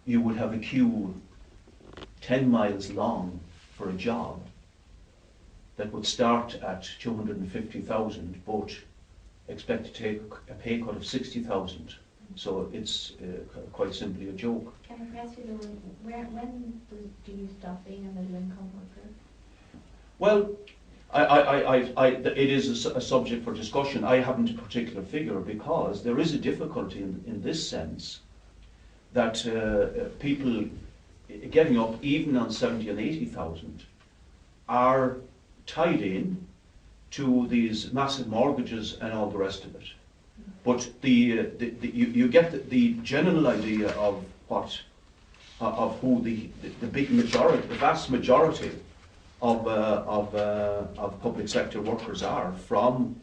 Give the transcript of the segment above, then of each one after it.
you would have a queue 10 miles long for a job that would start at 250,000 but expect to take a pay cut of 60,000. So it's quite simply a joke. Can I ask you, when do you stop being a middle income worker? Well, it is a subject for discussion. I haven't a particular figure because there is a difficulty in this sense that people getting up even on 70 and 80,000 are tied in to these massive mortgages and all the rest of it. But you get the general idea of what of who the big majority, the vast majority of public sector workers are from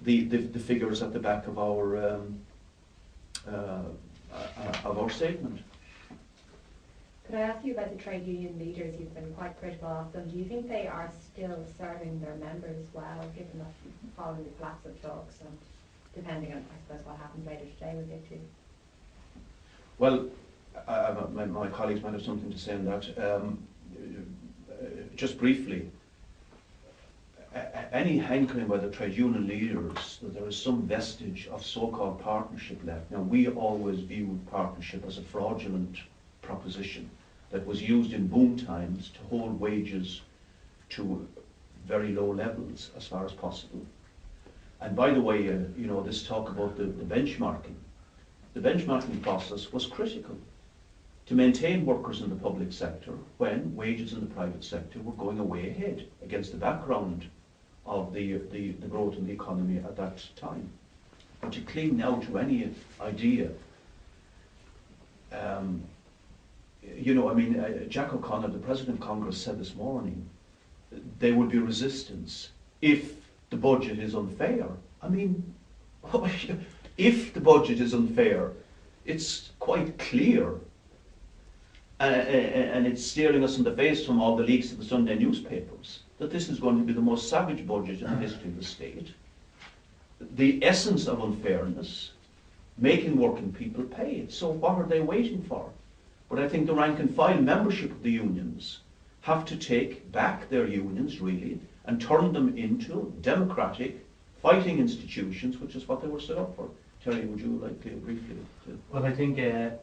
the figures at the back of our statement. Could I ask you about the trade union leaders? You've been quite critical of them. Do you think they are still serving their members well, given that following the collapse of talks and depending on, I suppose, what happens later today with it too? Well, my colleagues might have something to say on that. Just briefly, any hankering by the trade union leaders that there is some vestige of so-called partnership left. Now, we always viewed partnership as a fraudulent proposition that was used in boom times to hold wages to very low levels as far as possible. And by the way, this talk about the benchmarking process was critical to maintain workers in the public sector when wages in the private sector were going way ahead against the background of the growth in the economy at that time. But to cling now to any idea, Jack O'Connor, the President of Congress, said this morning there would be resistance if the budget is unfair. I mean, if the budget is unfair, it's quite clear, and it's staring us in the face from all the leaks of the Sunday newspapers, that this is going to be the most savage budget in the history of the state. The essence of unfairness, making working people pay. So what are they waiting for? But I think the rank and file membership of the unions have to take back their unions, really, and turn them into democratic, fighting institutions, which is what they were set up for. Terry, would you like to briefly? Well, I think at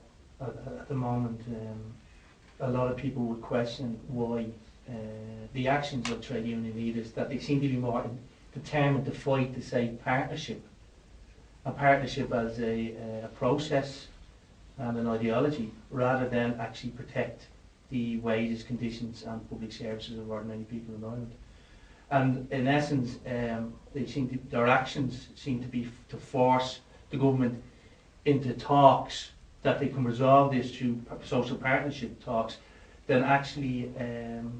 the moment, a lot of people would question why the actions of trade union leaders, that they seem to be more determined to fight to say partnership, a partnership as a process and an ideology, rather than actually protect the wages, conditions and public services of ordinary people in Ireland. And in essence, their actions seem to be to force the government into talks that they can resolve this through social partnership talks, than actually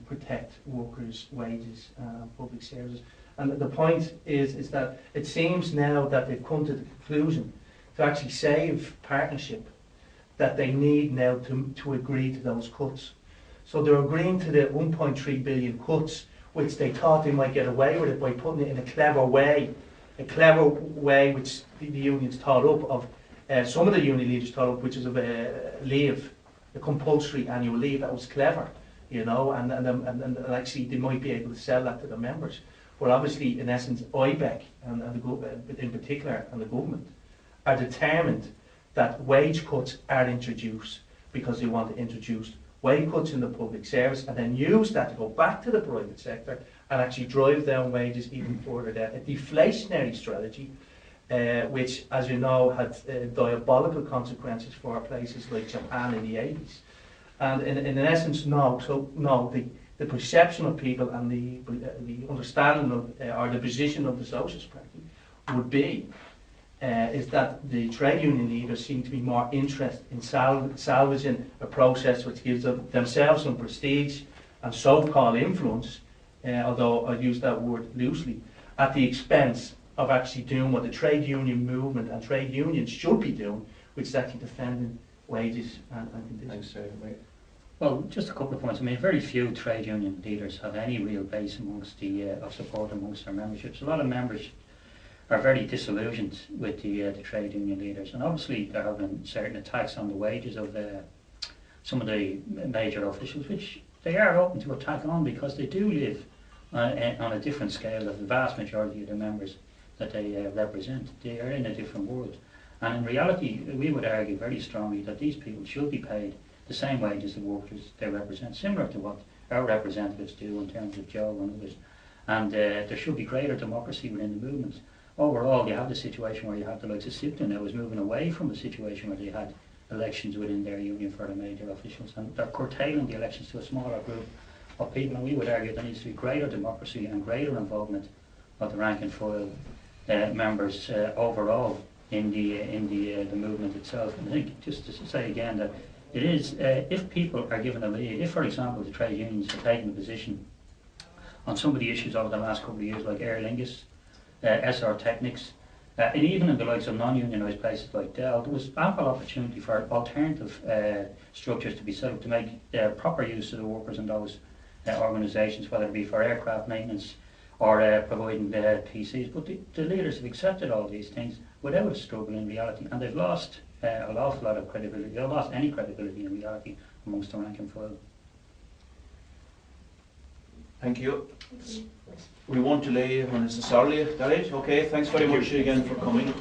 protect workers' wages and public services. And the point is that it seems now that they've come to the conclusion to actually save partnership, that they need now to agree to those cuts. So they're agreeing to the 1.3 billion cuts, which they thought they might get away with it by putting it in a clever way which the unions thought up of. Some of the union leaders thought up, which is of leave, a compulsory annual leave. That was clever, and actually they might be able to sell that to their members. But obviously, in essence, IBEC and in particular, and the government are determined that wage cuts are introduced because they want to introduce wage cuts in the public service and then use that to go back to the private sector and actually drive down wages even further there. A deflationary strategy, which, as you know, had diabolical consequences for places like Japan in the 80s. And in essence, the perception of people and the understanding of, or the position of the Socialist Party would be is that the trade union leaders seem to be more interested in salvaging a process which gives themselves some prestige and so-called influence, although I use that word loosely, at the expense of actually doing what the trade union movement and trade unions should be doing, which is actually defending wages and conditions. Thanks, mate. Well, just a couple of points. I mean, very few trade union leaders have any real base amongst of support amongst their memberships. A lot of members are very disillusioned with the trade union leaders, and obviously there have been certain attacks on the wages of some of the major officials, which they are open to attack on because they do live on a different scale of the vast majority of the members that they represent. They are in a different world. And in reality, we would argue very strongly that these people should be paid the same wage as the workers they represent, similar to what our representatives do in terms of Joe and others. And there should be greater democracy within the movements. Overall, you have the situation where you have the likes of Sipton that was moving away from a situation where they had elections within their union for the major officials, and they're curtailing the elections to a smaller group of people. And we would argue there needs to be greater democracy and greater involvement of the rank and file members overall in the movement itself. And I think, just to say again, that it is, if people are given a lead, if for example the trade unions have taken a position on some of the issues over the last couple of years, like Aer Lingus, SR Technics, and even in the likes of non-unionised places like Dell, there was ample opportunity for alternative structures to be set up to make proper use of the workers in those organisations, whether it be for aircraft maintenance or providing PCs. But the leaders have accepted all these things without a struggle in reality, and they've lost an awful lot of credibility. They've lost any credibility in reality amongst the rank and file. Thank you. We won't delay you unnecessarily, is that it? Okay, thanks very much again for coming.